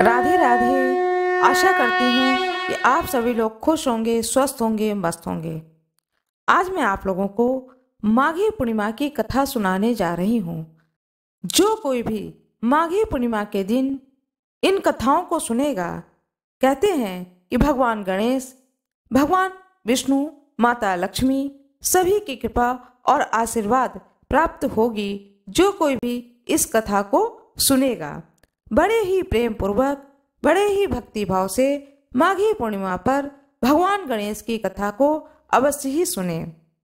राधे राधे। आशा करती हूँ कि आप सभी लोग खुश होंगे, स्वस्थ होंगे, मस्त होंगे। आज मैं आप लोगों को माघी पूर्णिमा की कथा सुनाने जा रही हूँ। जो कोई भी माघी पूर्णिमा के दिन इन कथाओं को सुनेगा, कहते हैं कि भगवान गणेश, भगवान विष्णु, माता लक्ष्मी सभी की कृपा और आशीर्वाद प्राप्त होगी। जो कोई भी इस कथा को सुनेगा, बड़े ही प्रेम पूर्वक, बड़े ही भक्ति भाव से माघी पूर्णिमा पर भगवान गणेश की कथा को अवश्य ही सुने।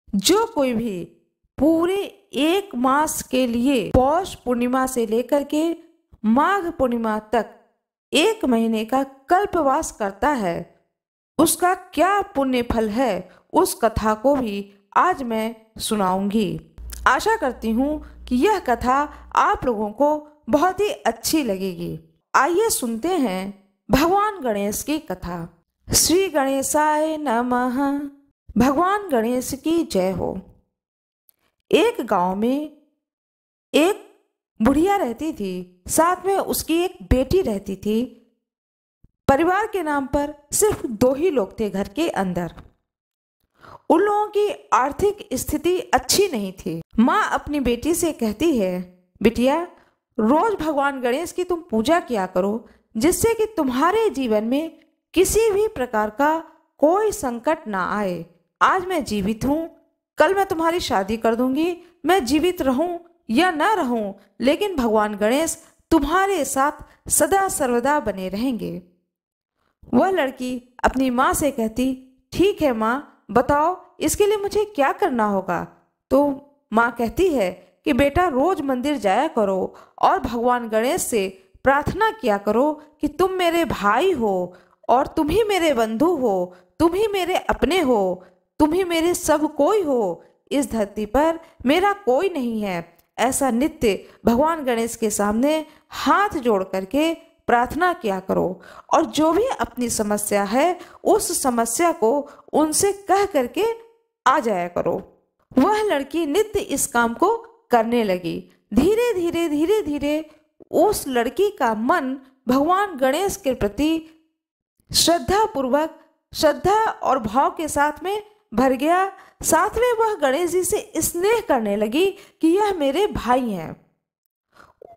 जो कोई भी पूरे एक मास के लिए पौष पूर्णिमा से लेकर के माघ पूर्णिमा तक एक महीने का कल्पवास करता है, उसका क्या पुण्य फल है, उस कथा को भी आज मैं सुनाऊंगी। आशा करती हूँ कि यह कथा आप लोगों को बहुत ही अच्छी लगेगी। आइए सुनते हैं भगवान गणेश की कथा। श्री गणेशाय नमः। भगवान गणेश की जय हो। एक गांव में एक बुढ़िया रहती थी, साथ में उसकी एक बेटी रहती थी। परिवार के नाम पर सिर्फ 2 ही लोग थे घर के अंदर। उन लोगों की आर्थिक स्थिति अच्छी नहीं थी। माँ अपनी बेटी से कहती है, बिटिया रोज भगवान गणेश की तुम पूजा किया करो, जिससे कि तुम्हारे जीवन में किसी भी प्रकार का कोई संकट ना आए। आज मैं जीवित हूँ, कल मैं तुम्हारी शादी कर दूंगी। मैं जीवित रहूं या ना रहूं, लेकिन भगवान गणेश तुम्हारे साथ सदा सर्वदा बने रहेंगे। वह लड़की अपनी माँ से कहती, ठीक है माँ, बताओ इसके लिए मुझे क्या करना होगा। तो माँ कहती है कि बेटा रोज मंदिर जाया करो और भगवान गणेश से प्रार्थना किया करो कि तुम मेरे भाई हो और तुम ही मेरे बंधु हो, तुम ही मेरे अपने हो, तुम ही मेरे सब कोई हो। इस धरती पर मेरा कोई नहीं है। ऐसा नित्य भगवान गणेश के सामने हाथ जोड़ करके प्रार्थना किया करो और जो भी अपनी समस्या है उस समस्या को उनसे कह करके आ जाया करो। वह लड़की नित्य इस काम को करने लगी। धीरे धीरे उस लड़की का मन भगवान गणेश के प्रति श्रद्धा और भाव के साथ में भर गया। साथ में वह गणेश जी से स्नेह करने लगी कि यह मेरे भाई हैं।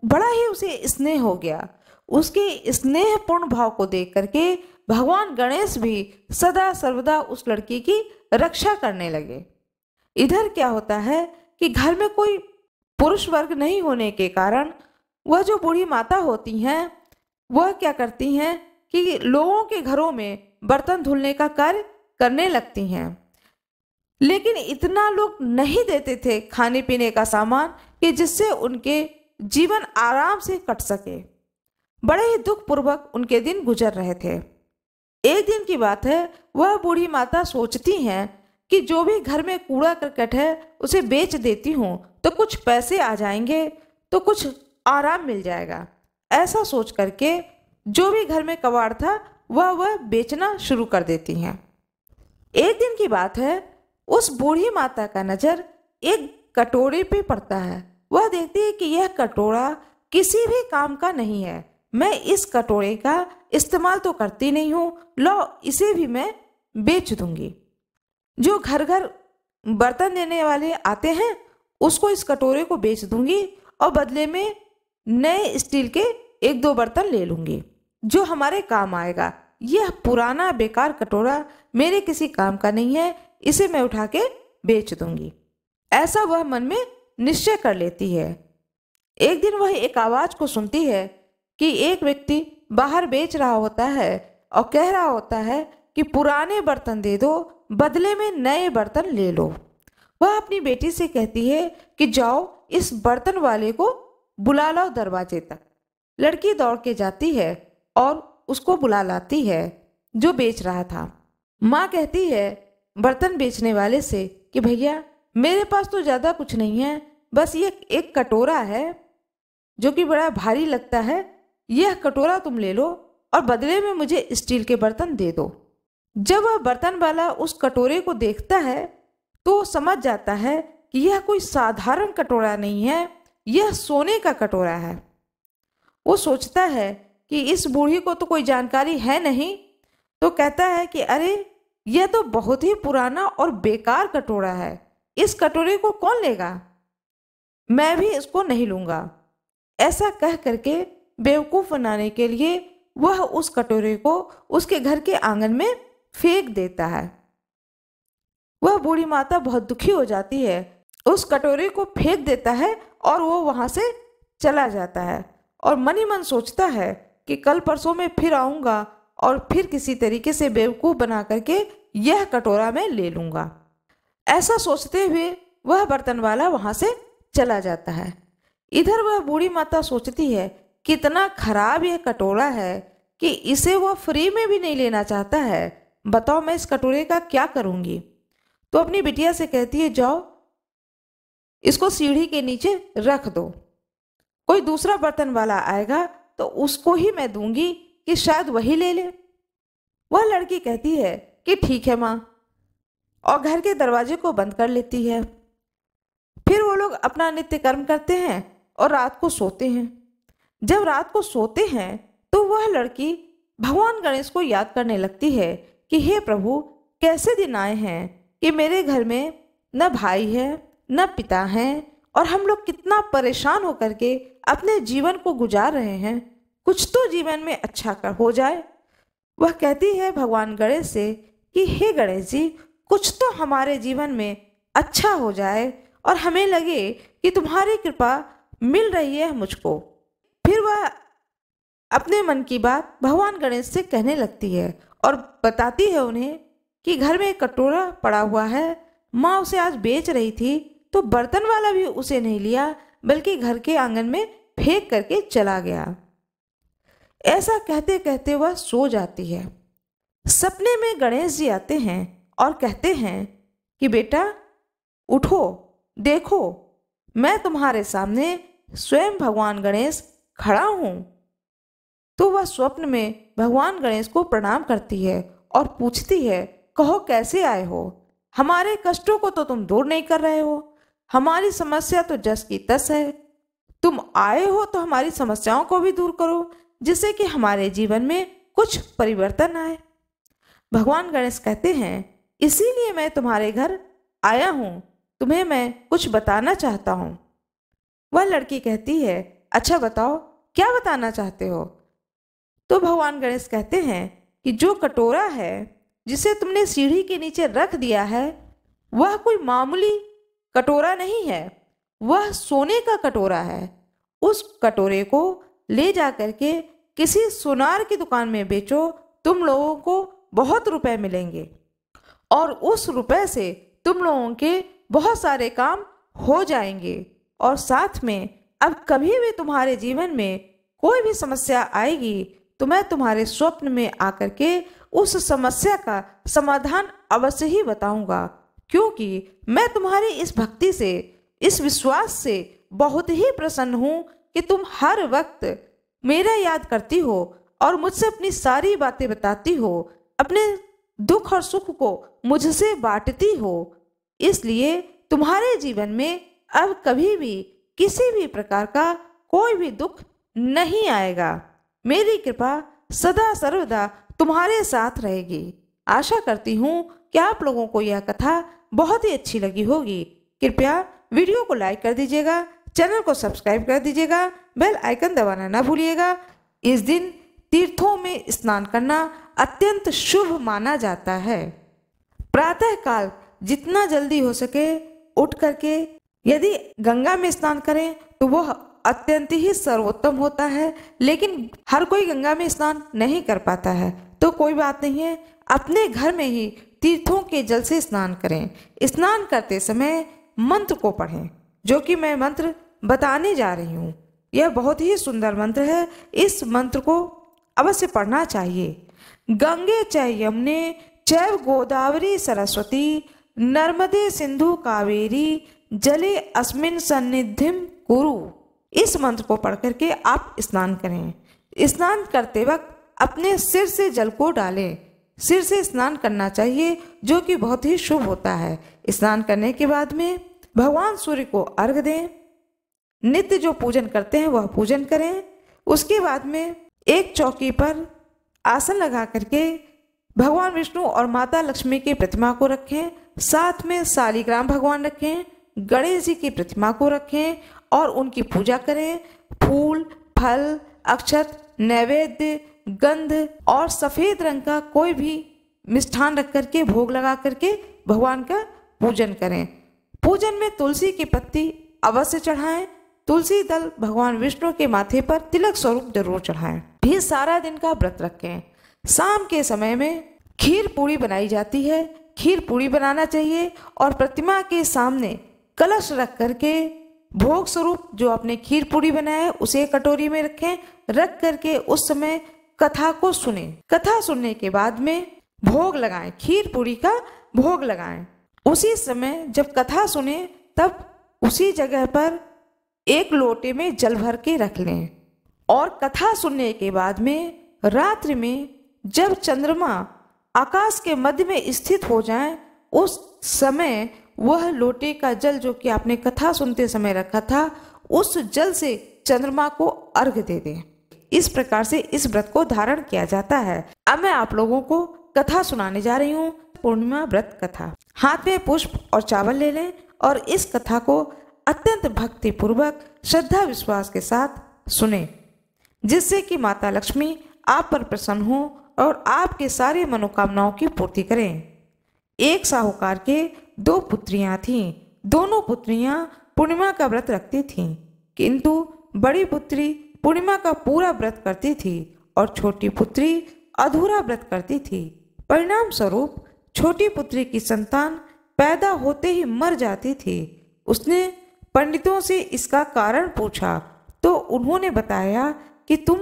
बड़ा ही उसे स्नेह हो गया। उसके स्नेहपूर्ण भाव को देख करके भगवान गणेश भी सदा सर्वदा उस लड़की की रक्षा करने लगे। इधर क्या होता है कि घर में कोई पुरुष वर्ग नहीं होने के कारण वह जो बूढ़ी माता होती हैं, वह क्या करती हैं कि लोगों के घरों में बर्तन धुलने का कार्य करने लगती हैं। लेकिन इतना लोग नहीं देते थे खाने पीने का सामान कि जिससे उनके जीवन आराम से कट सके। बड़े ही दुख पूर्वक उनके दिन गुजर रहे थे। एक दिन की बात है, वह बूढ़ी माता सोचती हैं कि जो भी घर में कूड़ा करकट है उसे बेच देती हूँ तो कुछ पैसे आ जाएंगे, तो कुछ आराम मिल जाएगा। ऐसा सोच करके जो भी घर में कबाड़ था वह बेचना शुरू कर देती हैं। एक दिन की बात है, उस बूढ़ी माता का नजर एक कटोरे पे पड़ता है। वह देखती है कि यह कटोरा किसी भी काम का नहीं है। मैं इस कटोरे का इस्तेमाल तो करती नहीं हूँ, लो इसे भी मैं बेच दूंगी। जो घर घर बर्तन देने वाले आते हैं उसको इस कटोरे को बेच दूंगी और बदले में नए स्टील के 1-2 बर्तन ले लूंगी जो हमारे काम आएगा। यह पुराना बेकार कटोरा मेरे किसी काम का नहीं है, इसे मैं उठा के बेच दूंगी। ऐसा वह मन में निश्चय कर लेती है। एक दिन वह एक आवाज को सुनती है कि एक व्यक्ति बाहर बेच रहा होता है और कह रहा होता है कि पुराने बर्तन दे दो, बदले में नए बर्तन ले लो। वह अपनी बेटी से कहती है कि जाओ इस बर्तन वाले को बुला लाओ दरवाजे तक। लड़की दौड़ के जाती है और उसको बुला लाती है जो बेच रहा था। माँ कहती है बर्तन बेचने वाले से कि भैया मेरे पास तो ज़्यादा कुछ नहीं है, बस ये एक कटोरा है जो कि बड़ा भारी लगता है। यह कटोरा तुम ले लो और बदले में मुझे स्टील के बर्तन दे दो। जब वह बर्तन वाला उस कटोरे को देखता है तो समझ जाता है कि यह कोई साधारण कटोरा नहीं है, यह सोने का कटोरा है। वो सोचता है कि इस बूढ़ी को तो कोई जानकारी है नहीं, तो कहता है कि अरे यह तो बहुत ही पुराना और बेकार कटोरा है, इस कटोरे को कौन लेगा, मैं भी इसको नहीं लूंगा। ऐसा कह करके बेवकूफ बनाने के लिए वह उस कटोरे को उसके घर के आंगन में फेंक देता है। वह बूढ़ी माता बहुत दुखी हो जाती है, उस कटोरे को फेंक देता है और वो वहां से चला जाता है और मन ही मन सोचता है कि कल परसों में फिर आऊंगा और फिर किसी तरीके से बेवकूफ बना करके यह कटोरा मैं ले लूंगा। ऐसा सोचते हुए वह बर्तन वाला वहां से चला जाता है। इधर वह बूढ़ी माता सोचती है कितना खराब यह कटोरा है कि इसे वह फ्री में भी नहीं लेना चाहता है। बताओ मैं इस कटोरे का क्या करूंगी। तो अपनी बिटिया से कहती है जाओ इसको सीढ़ी के नीचे रख दो, कोई दूसरा बर्तन वाला आएगा तो उसको ही मैं दूंगी कि शायद वही ले ले। वह लड़की कहती है कि ठीक है माँ, और घर के दरवाजे को बंद कर लेती है। फिर वो लोग अपना नित्य कर्म करते हैं और रात को सोते हैं। जब रात को सोते हैं तो वह लड़की भगवान गणेश को याद करने लगती है कि हे प्रभु, कैसे दिन आए हैं कि मेरे घर में न भाई है न पिता हैं और हम लोग कितना परेशान होकर के अपने जीवन को गुजार रहे हैं, कुछ तो जीवन में अच्छा कर हो जाए। वह कहती है भगवान गणेश से कि हे गणेश जी, कुछ तो हमारे जीवन में अच्छा हो जाए और हमें लगे कि तुम्हारी कृपा मिल रही है मुझको। फिर वह अपने मन की बात भगवान गणेश से कहने लगती है और बताती है उन्हें कि घर में एक कटोरा पड़ा हुआ है, माँ उसे आज बेच रही थी तो बर्तन वाला भी उसे नहीं लिया बल्कि घर के आंगन में फेंक करके चला गया। ऐसा कहते कहते वह सो जाती है। सपने में गणेश जी आते हैं और कहते हैं कि बेटा उठो, देखो मैं तुम्हारे सामने स्वयं भगवान गणेश खड़ा हूं। तो वह स्वप्न में भगवान गणेश को प्रणाम करती है और पूछती है कहो कैसे आए हो, हमारे कष्टों को तो तुम दूर नहीं कर रहे हो, हमारी समस्या तो जस की तस है, तुम आए हो तो हमारी समस्याओं को भी दूर करो जिससे कि हमारे जीवन में कुछ परिवर्तन आए। भगवान गणेश कहते हैं इसीलिए मैं तुम्हारे घर आया हूं, तुम्हें मैं कुछ बताना चाहता हूं। वह लड़की कहती है अच्छा बताओ क्या बताना चाहते हो। तो भगवान गणेश कहते हैं कि जो कटोरा है जिसे तुमने सीढ़ी के नीचे रख दिया है वह कोई मामूली कटोरा नहीं है, वह सोने का कटोरा है। उस कटोरे को ले जा करके किसी सुनार की दुकान में बेचो, तुम लोगों को बहुत रुपए मिलेंगे और उस रुपए से तुम लोगों के बहुत सारे काम हो जाएंगे और साथ में अब कभी भी तुम्हारे जीवन में कोई भी समस्या आएगी तो मैं तुम्हारे स्वप्न में आकर के उस समस्या का समाधान अवश्य ही बताऊंगा, क्योंकि मैं तुम्हारी इस भक्ति से, इस विश्वास से बहुत ही प्रसन्न हूं कि तुम हर वक्त मेरा याद करती हो और मुझसे अपनी सारी बातें बताती हो, अपने दुख और सुख को मुझसे बांटती हो। इसलिए तुम्हारे जीवन में अब कभी भी किसी भी प्रकार का कोई भी दुख नहीं आएगा। मेरी कृपा सदा सर्वदा तुम्हारे साथ रहेगी। आशा करती हूँ कि आप लोगों को यह कथा बहुत ही अच्छी लगी होगी। कृपया वीडियो को लाइक कर दीजिएगा, चैनल को सब्सक्राइब कर दीजिएगा, बेल आइकन दबाना ना भूलिएगा। इस दिन तीर्थों में स्नान करना अत्यंत शुभ माना जाता है। प्रातः काल जितना जल्दी हो सके उठ करके यदि गंगा में स्नान करें तो वह अत्यंत ही सर्वोत्तम होता है, लेकिन हर कोई गंगा में स्नान नहीं कर पाता है तो कोई बात नहीं है, अपने घर में ही तीर्थों के जल से स्नान करें। स्नान करते समय मंत्र को पढ़ें, जो कि मैं मंत्र बताने जा रही हूँ। यह बहुत ही सुंदर मंत्र है, इस मंत्र को अवश्य पढ़ना चाहिए। गंगे च यमुने चैव गोदावरी सरस्वती नर्मदे सिंधु कावेरी जले अस्मिन् सन्निधिं कुरु। इस मंत्र को पढ़ करके आप स्नान करें। स्नान करते वक्त अपने सिर से जल को डालें। सिर से स्नान करना चाहिए, जो कि बहुत ही शुभ होता है। स्नान करने के बाद में भगवान सूर्य को अर्घ दें। नित्य जो पूजन करते हैं वह पूजन करें। उसके बाद में एक चौकी पर आसन लगा करके भगवान विष्णु और माता लक्ष्मी की प्रतिमा को रखें। साथ में शालिग्राम भगवान रखें, गणेश जी की प्रतिमा को रखें और उनकी पूजा करें। फूल, फल, अक्षत, नैवेद्य, गंध और सफेद रंग का कोई भी मिष्ठान रख करके भोग लगा करके भगवान का पूजन करें। पूजन में तुलसी की पत्ती अवश्य चढ़ाएं। तुलसी दल भगवान विष्णु के माथे पर तिलक स्वरूप जरूर चढ़ाएं। भी सारा दिन का व्रत रखें। शाम के समय में खीर पूड़ी बनाई जाती है, खीर पूड़ी बनाना चाहिए और प्रतिमा के सामने कलश रख करके भोग स्वरूप जो आपने खीर पूड़ी बनाया है उसे कटोरी में रखें। रख करके उस समय कथा को सुने। कथा सुनने के बाद में भोग लगाएं, खीर पूड़ी का भोग लगाएं। उसी समय जब कथा सुने तब उसी जगह पर एक लोटे में जल भर के रख लें और कथा सुनने के बाद में रात्रि में जब चंद्रमा आकाश के मध्य में स्थित हो जाए उस समय वह लोटे का जल जो कि आपने कथा सुनते समय रखा था उस जल से चंद्रमा को अर्घ दे दें। इस प्रकार से इस व्रत को धारण किया जाता है। अब मैं आप लोगों को कथा सुनाने जा रही हूँ, पूर्णिमा व्रत कथा। हाथ में पुष्प और चावल ले लें और इस कथा को अत्यंत भक्ति पूर्वक श्रद्धा विश्वास के साथ सुने, जिससे कि माता लक्ष्मी आप पर प्रसन्न हो और आपके सारे मनोकामनाओं की पूर्ति करें। एक साहूकार के 2 पुत्रियां थीं। दोनों पुत्रियां पूर्णिमा का व्रत रखती थीं, किंतु बड़ी पुत्री पूर्णिमा का पूरा व्रत करती थी और छोटी पुत्री अधूरा व्रत करती थी। परिणाम स्वरूप छोटी पुत्री की संतान पैदा होते ही मर जाती थी। उसने पंडितों से इसका कारण पूछा तो उन्होंने बताया कि तुम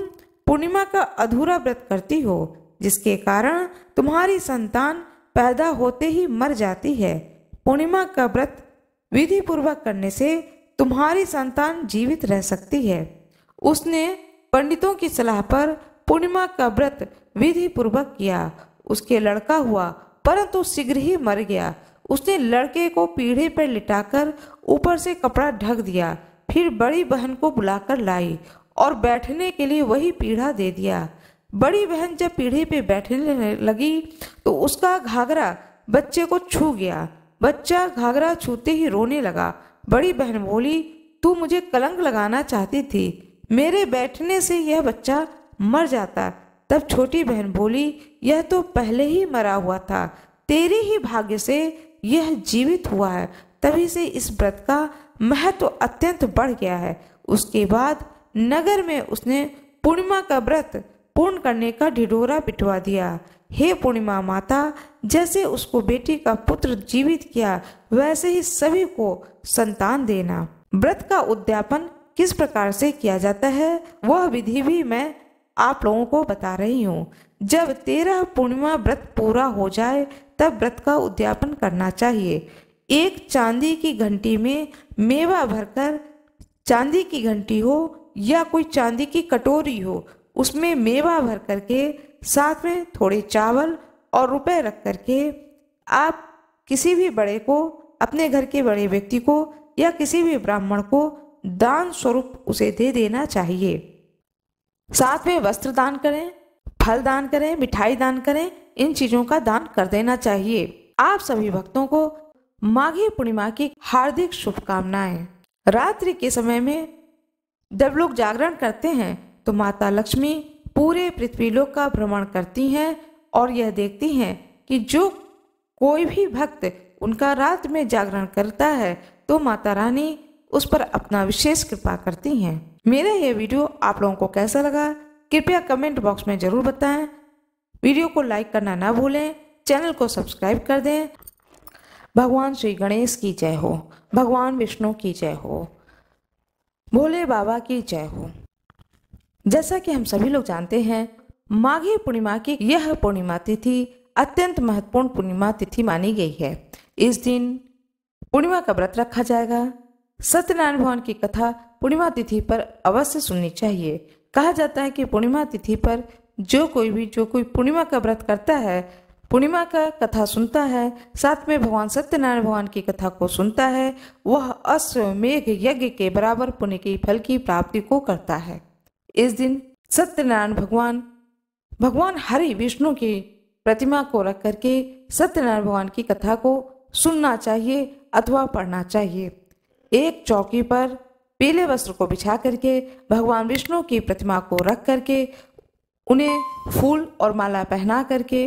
पूर्णिमा का अधूरा व्रत करती हो, जिसके कारण तुम्हारी संतान पैदा होते ही मर जाती है। पूर्णिमा का व्रत विधि पूर्वक करने से तुम्हारी संतान जीवित रह सकती है। उसने पंडितों की सलाह पर पूर्णिमा का व्रत विधि पूर्वक किया। उसके लड़का हुआ परंतु शीघ्र ही मर गया। उसने लड़के को पीढ़े पर लिटाकर ऊपर से कपड़ा ढक दिया। फिर बड़ी बहन को बुलाकर लाई और बैठने के लिए वही पीढ़ा दे दिया। बड़ी बहन जब पीढ़े पे बैठने लगी तो उसका घाघरा बच्चे को छू गया। बच्चा घाघरा छूते ही रोने लगा। बड़ी बहन बोली, तू मुझे कलंक लगाना चाहती थी, मेरे बैठने से यह बच्चा मर जाता। तब छोटी बहन बोली, यह तो पहले ही मरा हुआ था, तेरे ही भाग्य से यह जीवित हुआ है। तभी से इस व्रत का महत्व अत्यंत बढ़ गया है। उसके बाद नगर में उसने पूर्णिमा का व्रत पूर्ण करने का ढिढोरा पिटवा दिया। हे पूर्णिमा माता, जैसे उसको बेटी का पुत्र जीवित किया वैसे ही सभी को संतान देना। व्रत का उद्यापन किस प्रकार से किया जाता है वह विधि भी मैं आप लोगों को बता रही हूँ। जब 13 पूर्णिमा व्रत पूरा हो जाए तब व्रत का उद्यापन करना चाहिए। एक चांदी की घंटी में मेवा भरकर, चांदी की घंटी हो या कोई चांदी की कटोरी हो, उसमें मेवा भर करके साथ में थोड़े चावल और रुपए रख करके आप किसी भी बड़े को, अपने घर के बड़े व्यक्ति को या किसी भी ब्राह्मण को दान स्वरूप उसे दे देना चाहिए। साथ में वस्त्र दान करें, फल दान करें, मिठाई दान करें, इन चीजों का दान कर देना चाहिए। आप सभी भक्तों को माघी पूर्णिमा की हार्दिक शुभकामनाएं। रात्रि के समय में जब लोग जागरण करते हैं तो माता लक्ष्मी पूरे पृथ्वीलोक का भ्रमण करती हैं और यह देखती हैं कि जो कोई भी भक्त उनका रात में जागरण करता है तो माता रानी उस पर अपना विशेष कृपा करती हैं। मेरा यह वीडियो आप लोगों को कैसा लगा कृपया कमेंट बॉक्स में जरूर बताएं। वीडियो को लाइक करना ना भूलें, चैनल को सब्सक्राइब कर दें। भगवान श्री गणेश की जय हो, भगवान विष्णु की जय हो, भोले बाबा की जय हो। जैसा कि हम सभी लोग जानते हैं, माघी पूर्णिमा की यह पूर्णिमा तिथि अत्यंत महत्वपूर्ण पूर्णिमा तिथि मानी गई है। इस दिन पूर्णिमा का व्रत रखा जाएगा। सत्यनारायण भगवान की कथा पूर्णिमा तिथि पर अवश्य सुननी चाहिए। कहा जाता है कि पूर्णिमा तिथि पर जो कोई पूर्णिमा का व्रत करता है, पूर्णिमा का कथा सुनता है, साथ में भगवान सत्यनारायण भगवान की कथा को सुनता है, वह अश्वमेघ यज्ञ के बराबर पुण्य की फल की प्राप्ति को करता है। इस दिन सत्यनारायण भगवान हरि विष्णु की प्रतिमा को रख करके सत्यनारायण भगवान की कथा को सुनना चाहिए अथवा पढ़ना चाहिए। एक चौकी पर पीले वस्त्र को बिछा करके भगवान विष्णु की प्रतिमा को रख करके उन्हें फूल और माला पहना करके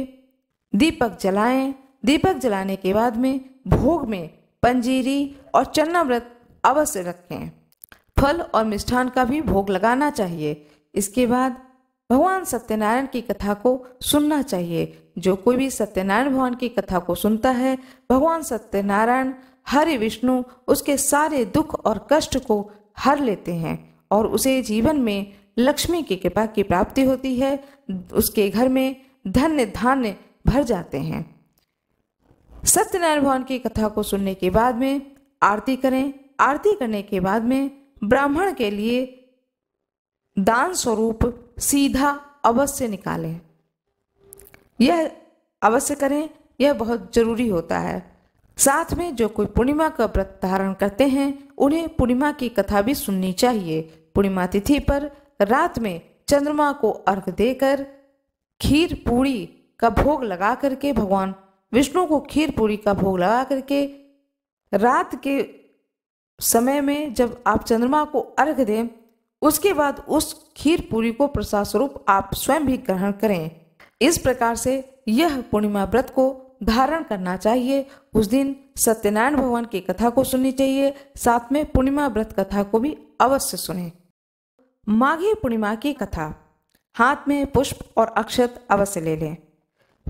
दीपक जलाएं। दीपक जलाने के बाद में भोग में पंजीरी और चन्नामृत अवश्य रखें। फल और मिष्ठान का भी भोग लगाना चाहिए। इसके बाद भगवान सत्यनारायण की कथा को सुनना चाहिए। जो कोई भी सत्यनारायण भगवान की कथा को सुनता है, भगवान सत्यनारायण हरि विष्णु उसके सारे दुख और कष्ट को हर लेते हैं और उसे जीवन में लक्ष्मी की कृपा की प्राप्ति होती है। उसके घर में धन्य धान्य भर जाते हैं। सत्यनारायण भगवान की कथा को सुनने के बाद में आरती करें। आरती करने के बाद में ब्राह्मण के लिए दान स्वरूप सीधा अवश्य निकालें। यह अवश्य करें, यह बहुत जरूरी होता है। साथ में जो कोई पूर्णिमा का व्रत धारण करते हैं उन्हें पूर्णिमा की कथा भी सुननी चाहिए। पूर्णिमा तिथि पर रात में चंद्रमा को अर्घ देकर खीर पूरी का भोग लगा करके भगवान विष्णु को खीर पूरी का भोग लगा करके रात के समय में जब आप चंद्रमा को अर्घ दें, उसके बाद उस खीर पूरी को प्रसाद स्वरूप आप स्वयं भी ग्रहण करें। इस प्रकार से यह पूर्णिमा व्रत को धारण करना चाहिए। उस दिन सत्यनारायण भगवान की कथा को सुननी चाहिए, साथ में पूर्णिमा व्रत कथा को भी अवश्य सुनें। माघी पूर्णिमा की कथा। हाथ में पुष्प और अक्षत अवश्य ले लें।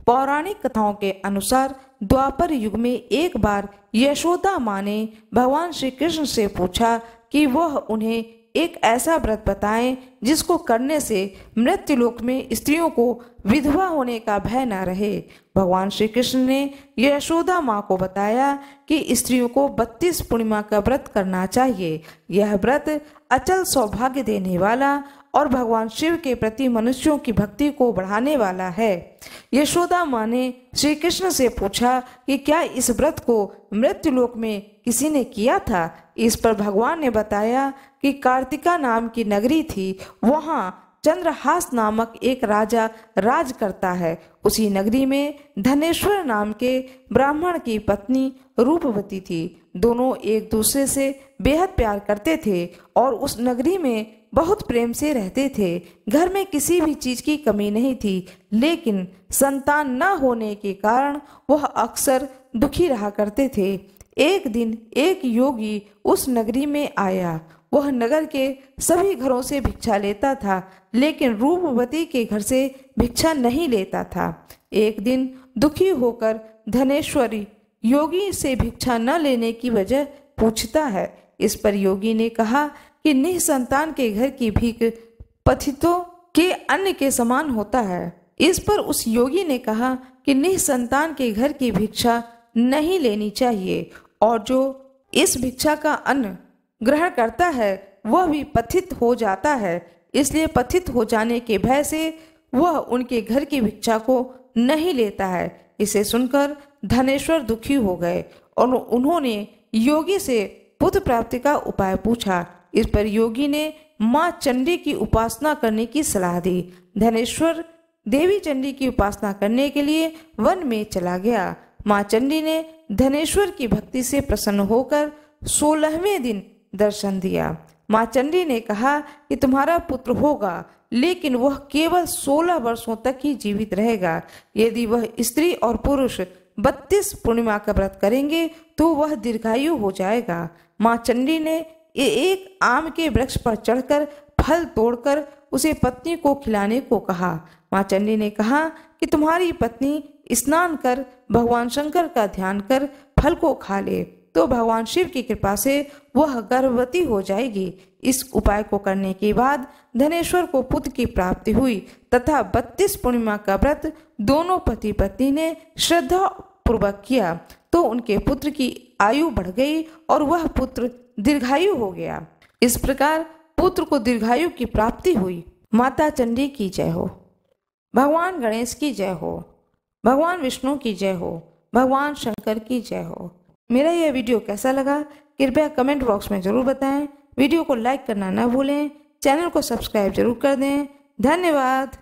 पौराणिक कथाओं के अनुसार द्वापर युग में एक बार यशोदा माँ ने भगवान श्री कृष्ण से पूछा कि वह उन्हें एक ऐसा व्रत बताएं जिसको करने से मृत्युलोक में स्त्रियों को विधवा होने का भय न रहे। भगवान श्री कृष्ण ने यशोदा माँ को बताया कि स्त्रियों को 32 पूर्णिमा का व्रत करना चाहिए। यह व्रत अचल सौभाग्य देने वाला और भगवान शिव के प्रति मनुष्यों की भक्ति को बढ़ाने वाला है। यशोदा माँ ने श्री कृष्ण से पूछा कि क्या इस व्रत को मृत्युलोक में किसी ने किया था। इस पर भगवान ने बताया कि कार्तिका नाम की नगरी थी, वहाँ चंद्रहास नामक एक राजा राज करता है। उसी नगरी में धनेश्वर नाम के ब्राह्मण की पत्नी रूपवती थी। दोनों एक दूसरे से बेहद प्यार करते थे और उस नगरी में बहुत प्रेम से रहते थे। घर में किसी भी चीज की कमी नहीं थी, लेकिन संतान न होने के कारण वह अक्सर दुखी रहा करते थे। एक दिन एक योगी उस नगरी में आया। वह नगर के सभी घरों से भिक्षा लेता था, लेकिन रूपवती के घर से भिक्षा नहीं लेता था। एक दिन दुखी होकर धनेश्वरी योगी से भिक्षा न लेने की वजह पूछता है। इस पर योगी ने कहा कि निसंतान के घर की भीख पतितों के अन्न के समान होता है। इस पर उस योगी ने कहा कि निसंतान के घर की भिक्षा नहीं लेनी चाहिए और जो इस भिक्षा का अन्न ग्रहण करता है वह भी पतित हो जाता है। इसलिए पतित हो जाने के भय से वह उनके घर की भिक्षा को नहीं लेता है। इसे सुनकर धनेश्वर दुखी हो गए और उन्होंने योगी से पुत्र प्राप्ति का उपाय पूछा। इस पर योगी ने माँ चंडी की उपासना करने की सलाह दी। धनेश्वर देवी चंडी की उपासना करने के लिए वन में चला गया। माँ चंडी ने धनेश्वर की भक्ति से प्रसन्न होकर 16वें दिन दर्शन दिया। माँ चंडी ने कहा कि तुम्हारा पुत्र होगा, लेकिन वह केवल 16 वर्षों तक ही जीवित रहेगा। यदि वह स्त्री और पुरुष 32 पूर्णिमा का व्रत करेंगे तो वह दीर्घायु हो जाएगा। माँ चंडी ने एक आम के वृक्ष पर चढ़कर फल तोड़कर उसे पत्नी को खिलाने को कहा। माँ चंडी ने कहा कि तुम्हारी पत्नी स्नान कर भगवान शंकर का ध्यान कर फल को खा ले तो भगवान शिव की कृपा से वह गर्भवती हो जाएगी। इस उपाय को करने के बाद धनेश्वर को पुत्र की प्राप्ति हुई तथा 32 पूर्णिमा का व्रत दोनों पति पत्नी ने श्रद्धा पूर्वक किया तो उनके पुत्र की आयु बढ़ गई और वह पुत्र दीर्घायु हो गया। इस प्रकार पुत्र को दीर्घायु की प्राप्ति हुई। माता चंडी की जय हो, भगवान गणेश की जय हो, भगवान विष्णु की जय हो, भगवान शंकर की जय हो। मेरा यह वीडियो कैसा लगा कृपया कमेंट बॉक्स में जरूर बताएं। वीडियो को लाइक करना ना भूलें, चैनल को सब्सक्राइब जरूर कर दें धन्यवाद।